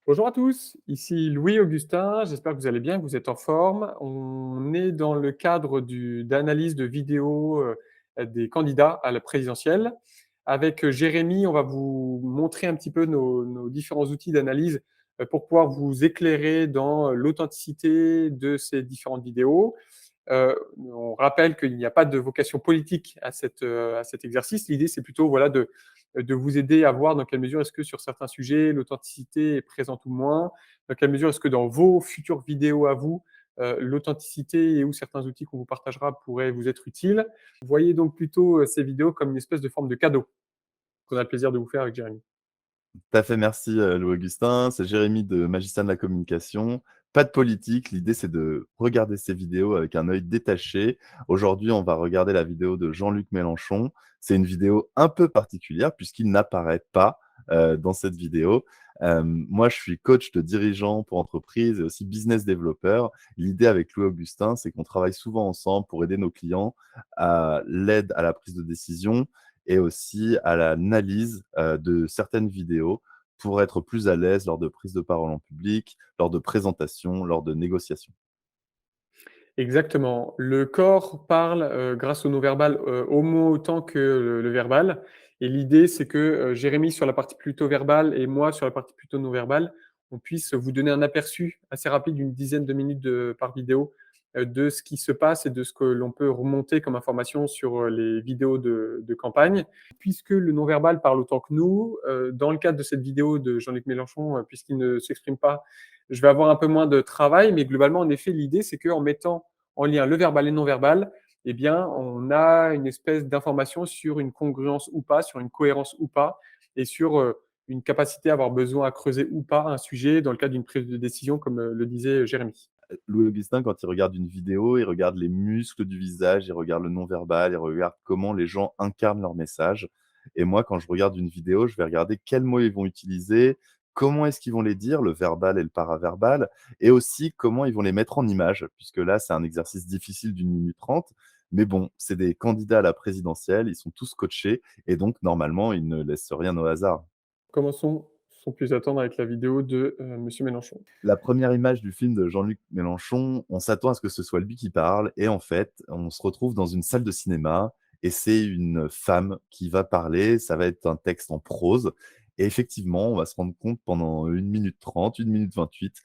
Bonjour à tous, ici Louis Augustin, j'espère que vous allez bien, que vous êtes en forme. On est dans le cadre d'analyse de vidéos des candidats à la présidentielle. Avec Jérémy, on va vous montrer un petit peu nos différents outils d'analyse pour pouvoir vous éclairer dans l'authenticité de ces différentes vidéos. On rappelle qu'il n'y a pas de vocation politique à cet exercice. L'idée, c'est plutôt voilà, de vous aider à voir dans quelle mesure est-ce que sur certains sujets, l'authenticité est présente ou moins, dans quelle mesure est-ce que dans vos futures vidéos à vous, l'authenticité et ou certains outils qu'on vous partagera pourraient vous être utiles. Voyez donc plutôt ces vidéos comme une espèce de forme de cadeau qu'on a le plaisir de vous faire avec Jérémy. Tout à fait, merci, Louis-Augustin. C'est Jérémy de Magicien de la communication. Pas de politique, l'idée c'est de regarder ces vidéos avec un œil détaché. Aujourd'hui, on va regarder la vidéo de Jean-Luc Mélenchon. C'est une vidéo un peu particulière puisqu'il n'apparaît pas, dans cette vidéo. Moi, je suis coach de dirigeants pour entreprises et aussi business developer. L'idée avec Louis-Augustin, c'est qu'on travaille souvent ensemble pour aider nos clients à l'aide à la prise de décision et aussi à l'analyse, de certaines vidéos pour être plus à l'aise lors de prise de parole en public, lors de présentations, lors de négociations. Exactement. Le corps parle, grâce au non-verbal, au moins autant que le verbal et l'idée, c'est que, Jérémy sur la partie plutôt verbale et moi sur la partie plutôt non verbale, on puisse vous donner un aperçu assez rapide d'une dizaine de minutes par vidéo, de ce qui se passe et de ce que l'on peut remonter comme information sur, les vidéos de campagne. Puisque le non-verbal parle autant que nous, dans le cadre de cette vidéo de Jean-Luc Mélenchon, puisqu'il ne s'exprime pas, je vais avoir un peu moins de travail, mais globalement, en effet, l'idée, c'est qu'en mettant en lien le verbal et le non verbal, eh bien, on a une espèce d'information sur une congruence ou pas, sur une cohérence ou pas, et sur une capacité à avoir besoin à creuser ou pas un sujet dans le cadre d'une prise de décision, comme le disait Jérémy. Louis Augustin, quand il regarde une vidéo, il regarde les muscles du visage, il regarde le non-verbal, il regarde comment les gens incarnent leur message. Et moi, quand je regarde une vidéo, je vais regarder quels mots ils vont utiliser, comment est-ce qu'ils vont les dire, le verbal et le paraverbal, et aussi comment ils vont les mettre en image, puisque là, c'est un exercice difficile d'une minute trente. Mais bon, c'est des candidats à la présidentielle, ils sont tous coachés, et donc normalement, ils ne laissent rien au hasard. Commençons sans plus attendre avec la vidéo de Monsieur Mélenchon. La première image du film de Jean-Luc Mélenchon, on s'attend à ce que ce soit lui qui parle et en fait, on se retrouve dans une salle de cinéma et c'est une femme qui va parler. Ça va être un texte en prose et effectivement, on va se rendre compte pendant 1 minute 30, 1 minute 28,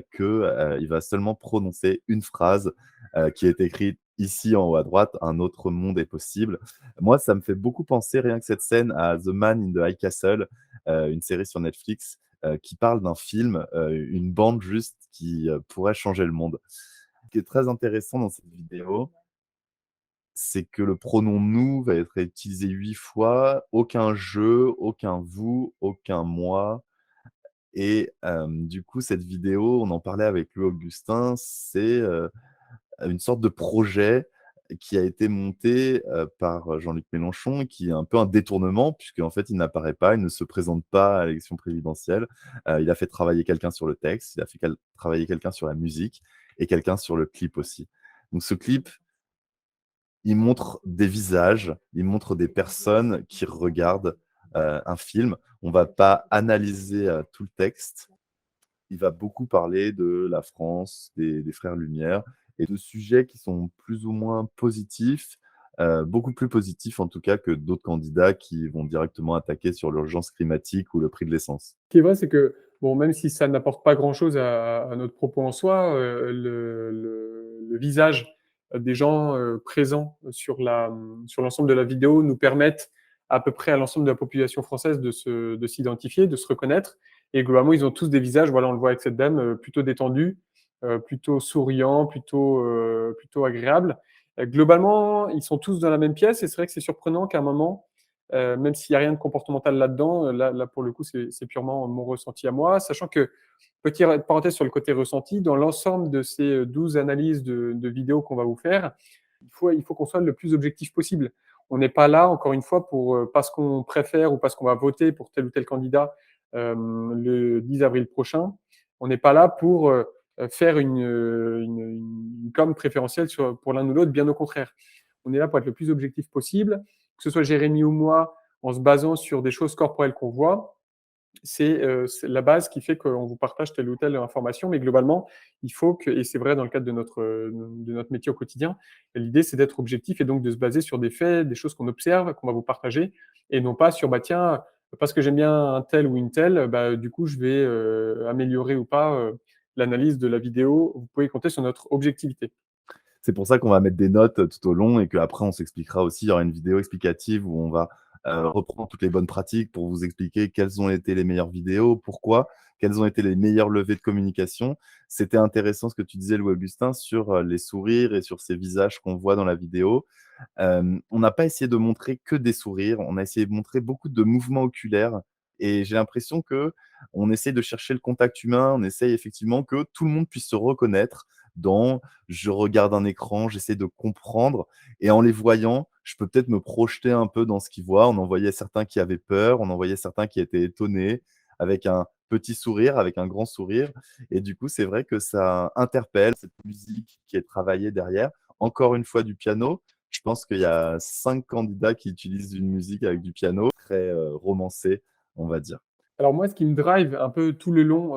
que, il va seulement prononcer une phrase, qui est écrite ici en haut à droite: «Un autre monde est possible». Moi, ça me fait beaucoup penser, rien que cette scène, à The Man in the High Castle, une série sur Netflix, qui parle d'un film, une bande juste qui, pourrait changer le monde. Ce qui est très intéressant dans cette vidéo, c'est que le pronom «nous» va être utilisé 8 fois, aucun «je», aucun «vous», aucun «moi» et du coup, cette vidéo, on en parlait avec Louis Augustin, c'est, une sorte de projet qui a été monté, par Jean-Luc Mélenchon, qui est un peu un détournement puisqu'en fait, il n'apparaît pas, il ne se présente pas à l'élection présidentielle. Il a fait travailler quelqu'un sur le texte, il a fait travailler quelqu'un sur la musique et quelqu'un sur le clip aussi. Donc ce clip, il montre des visages, il montre des personnes qui regardent, un film. On va pas analyser, tout le texte, il va beaucoup parler de la France, des frères Lumière et de sujets qui sont plus ou moins positifs, beaucoup plus positifs en tout cas que d'autres candidats qui vont directement attaquer sur l'urgence climatique ou le prix de l'essence. Ce qui est vrai, c'est que, bon, même si ça n'apporte pas grand-chose à notre propos en soi, le visage des gens, présents sur l'ensemble de la vidéo nous permettent à peu près à l'ensemble de la population française de s'identifier, de se reconnaître et globalement, ils ont tous des visages, voilà, on le voit avec cette dame, plutôt détendus, plutôt souriants, plutôt agréables. Globalement, ils sont tous dans la même pièce et c'est vrai que c'est surprenant qu'à un moment, même s'il y a rien de comportemental là-dedans, là pour le coup, c'est purement mon ressenti à moi. Sachant que, petite parenthèse sur le côté ressenti, dans l'ensemble de ces, 12 analyses de vidéos qu'on va vous faire, il faut qu'on soit le plus objectif possible. On n'est pas là, encore une fois, pour, parce qu'on préfère ou parce qu'on va voter pour tel ou tel candidat, le 10 avril prochain. On n'est pas là pour, faire une com préférentielle pour l'un ou l'autre, bien au contraire. On est là pour être le plus objectif possible, que ce soit Jérémy ou moi, en se basant sur des choses corporelles qu'on voit. c'est la base qui fait qu'on vous partage telle ou telle information, mais globalement, il faut que et c'est vrai dans le cadre de notre métier au quotidien, l'idée c'est d'être objectif et donc de se baser sur des faits, des choses qu'on observe, qu'on va vous partager et non pas sur, bah, tiens, parce que j'aime bien un tel ou une telle, bah, du coup je vais, améliorer ou pas, l'analyse de la vidéo. Vous pouvez compter sur notre objectivité. C'est pour ça qu'on va mettre des notes, tout au long et qu'après on s'expliquera aussi. Il y aura une vidéo explicative où on va, reprendre toutes les bonnes pratiques pour vous expliquer quelles ont été les meilleures vidéos, pourquoi, quelles ont été les meilleures levées de communication. C'était intéressant ce que tu disais, Louis Augustin, sur, les sourires et sur ces visages qu'on voit dans la vidéo. On n'a pas essayé de montrer que des sourires, on a essayé de montrer beaucoup de mouvements oculaires et j'ai l'impression que on essaye de chercher le contact humain, on essaye effectivement que tout le monde puisse se reconnaître dans: «Je regarde un écran, j'essaie de comprendre» et en les voyant, je peux peut-être me projeter un peu dans ce qu'ils voient. On en voyait certains qui avaient peur, on en voyait certains qui étaient étonnés, avec un petit sourire, avec un grand sourire et du coup, c'est vrai que ça interpelle, cette musique qui est travaillée derrière. Encore une fois du piano, je pense qu'il y a 5 candidats qui utilisent une musique avec du piano, très, romancée, on va dire. Alors moi, ce qui me drive un peu tout le long,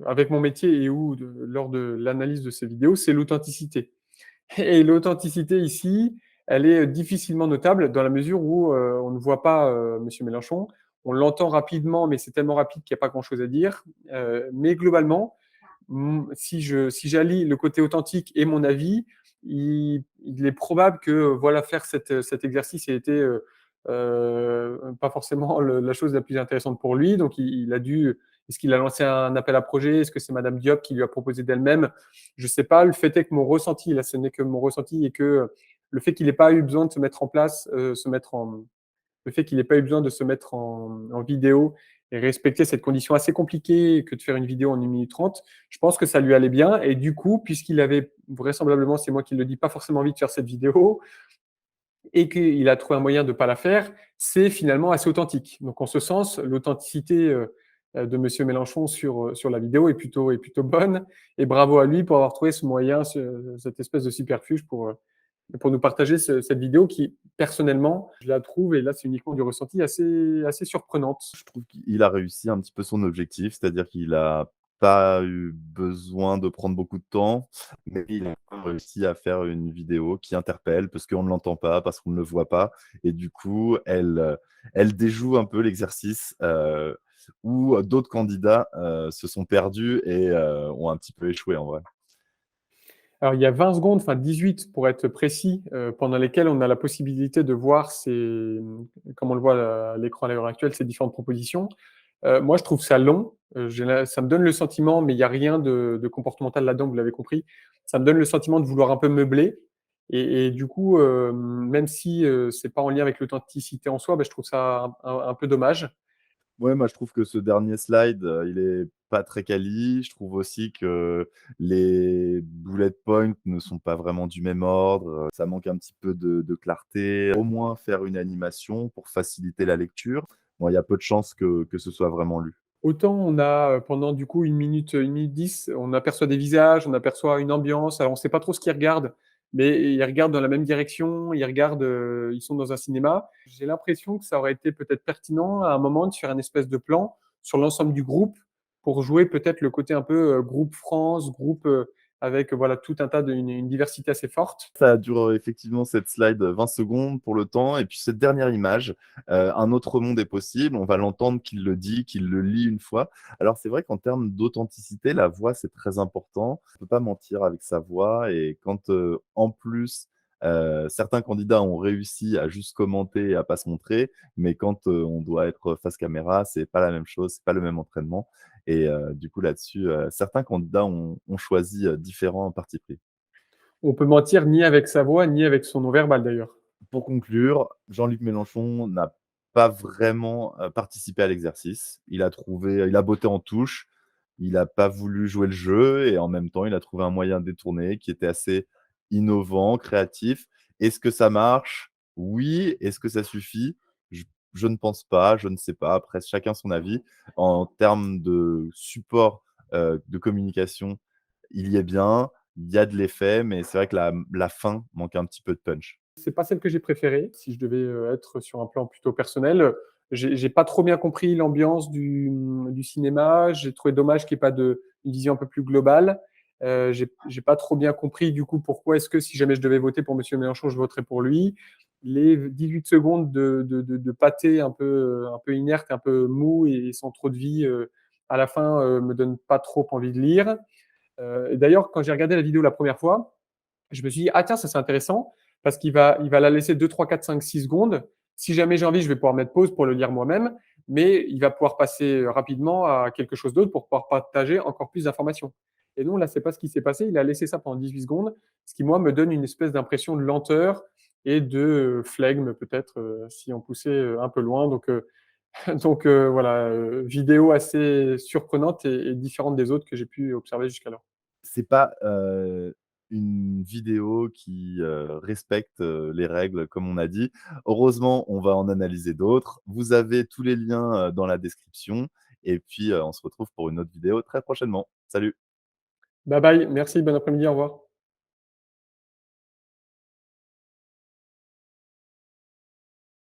avec mon métier et ou lors de l'analyse de ces vidéos, c'est l'authenticité. Et l'authenticité ici, elle est difficilement notable dans la mesure où, on ne voit pas, monsieur Mélenchon. On l'entend rapidement, mais c'est tellement rapide qu'il y a pas grand chose à dire. Mais globalement, si j'allie le côté authentique et mon avis, il est probable que, voilà, faire cet exercice ait été, pas forcément la chose la plus intéressante pour lui. Donc il a dû est-ce qu'il a lancé un appel à projet? Est-ce que c'est madame Diop qui lui a proposé d'elle-même? Je sais pas. Le fait est que mon ressenti, là, ce n'est que mon ressenti et que le fait qu'il ait pas eu besoin de se mettre en place, se mettre en le fait qu'il n'ait pas eu besoin de se mettre en vidéo et respecter cette condition assez compliquée que de faire une vidéo en 1 minute 30, je pense que ça lui allait bien et du coup, puisqu'il avait vraisemblablement, c'est moi qui le dis, pas forcément envie de faire cette vidéo et qu'il a trouvé un moyen de ne pas la faire, c'est finalement assez authentique. Donc en ce sens, l'authenticité, de monsieur Mélenchon sur la vidéo est plutôt bonne et bravo à lui pour avoir trouvé ce moyen, cette espèce de superfuge pour nous partager cette vidéo qui, personnellement, je la trouve, et là c'est uniquement du ressenti, assez surprenante. Je trouve qu'il a réussi un petit peu son objectif, c'est-à-dire qu'il a pas eu besoin de prendre beaucoup de temps, mais il a quand même réussi à faire une vidéo qui interpelle parce qu'on ne l'entend pas, parce qu'on ne le voit pas et du coup, elle déjoue un peu l'exercice, où d'autres candidats, se sont perdus et ont un petit peu échoué en vrai. Alors il y a 20 secondes, enfin 18 pour être précis, pendant lesquelles on a la possibilité de voir comme on le voit à l'écran à l'heure actuelle, ces différentes propositions. Moi je trouve ça long, ça me donne le sentiment, mais il y a rien de comportemental là-dedans, vous l'avez compris. Ça me donne le sentiment de vouloir un peu meubler et du coup, même si, c'est pas en lien avec l'authenticité en soi, bah, je trouve ça un peu dommage. Ouais, moi je trouve que ce dernier slide, il est pas très quali. Je trouve aussi que les bullet points ne sont pas vraiment du même ordre, ça manque un petit peu de clarté. Au moins faire une animation pour faciliter la lecture. Bon, il y a peu de chances que ce soit vraiment lu. Autant on a, pendant du coup 1 minute 10, on aperçoit des visages, on aperçoit une ambiance. Alors on ne sait pas trop ce qu'ils regardent, mais ils regardent dans la même direction, ils regardent, ils sont dans un cinéma. J'ai l'impression que ça aurait été peut-être pertinent à un moment de faire un espèce de plan sur l'ensemble du groupe pour jouer peut-être le côté un peu, groupe France, groupe, avec, voilà tout un tas une diversité assez forte. Ça dure, effectivement cette slide, 20 secondes pour le temps et puis cette dernière image, un autre monde est possible. On va l'entendre qu'il le dit, qu'il le lit une fois. Alors c'est vrai qu'en termes d'authenticité, la voix, c'est très important. On peut pas mentir avec sa voix et quand, en plus, certains candidats ont réussi à juste commenter et à pas se montrer, mais quand, on doit être face caméra, c'est pas la même chose, c'est pas le même entraînement et du coup là-dessus, certains candidats ont choisi, différents partis pris. On peut mentir ni avec sa voix, ni avec son non verbal d'ailleurs. Pour conclure, Jean-Luc Mélenchon n'a pas vraiment, participé à l'exercice. Il a botté en touche, il n'a pas voulu jouer le jeu et en même temps, il a trouvé un moyen détourné qui était assez innovant, créatif. Est-ce que ça marche? Oui. Est-ce que ça suffit? Je je ne pense pas, je ne sais pas. Après, chacun son avis. En termes de support, de communication, il y est bien, il y a de l'effet, mais c'est vrai que la fin manque un petit peu de punch. C'est pas celle que j'ai préférée. Si je devais, être sur un plan plutôt personnel, J'ai pas trop bien compris l'ambiance du cinéma. J'ai trouvé dommage qu'il y ait pas une vision un peu plus globale. J'ai pas trop bien compris du coup pourquoi est-ce que si jamais je devais voter pour Monsieur Mélenchon, je voterais pour lui. Les 18 secondes de pâté un peu inerte, un peu mou et sans trop de vie à la fin me donnent pas trop envie de lire. Et d'ailleurs, quand j'ai regardé la vidéo la première fois, je me suis dit, ah tiens, ça c'est intéressant, parce il va la laisser 2, 3, 4, 5, 6 secondes. Si jamais j'ai envie, je vais pouvoir mettre pause pour le lire moi-même, mais il va pouvoir passer rapidement à quelque chose d'autre pour pouvoir partager encore plus d'informations. Et non, là, c'est pas ce qui s'est passé. Il a laissé ça pendant 18 secondes, ce qui, moi, me donne une espèce d'impression de lenteur et de flegme, peut-être, si on poussait un peu loin. Donc, voilà, vidéo assez surprenante et différente des autres que j'ai pu observer jusqu'alors. C'est pas, une vidéo qui, respecte, les règles comme on a dit. Heureusement, on va en analyser d'autres. Vous avez tous les liens, dans la description et puis, on se retrouve pour une autre vidéo très prochainement. Salut. Bye bye, merci, bon après-midi, au revoir.